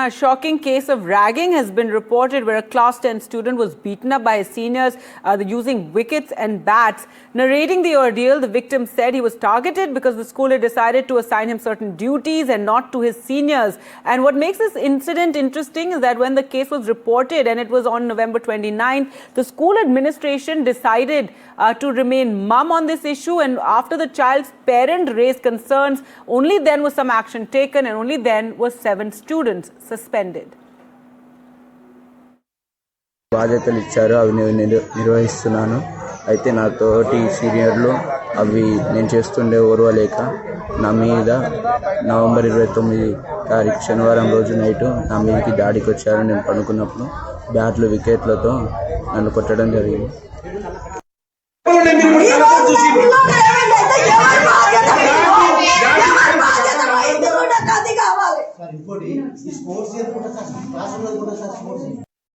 A shocking case of ragging has been reported where a class 10 student was beaten up by his seniors using wickets and bats. Narrating the ordeal, the victim said he was targeted because the school had decided to assign him certain duties and not to his seniors. And what makes this incident interesting is that when the case was reported, and it was on November 29th, the school administration decided to remain mum on this issue, and after the child's parent raised concerns, only then was some action taken, and only then were 7 students suspended. బాధ్యతలు ఇచ్చారు, అవి నేను నిర్వహిస్తున్నాను. అయితే నా తోటి సీనియర్లు అవి నేను చేస్తుండే ఓర్వలేక నా మీద నవంబర్ 29 తారీఖు శనివారం రోజు నైటు నా మీదకి దాడికి వచ్చారు. నేను పడుకున్నప్పుడు బ్యాట్లు వికెట్లతో నన్ను కొట్టడం జరిగింది. ఇంకోటి ఈ స్పోర్ట్స్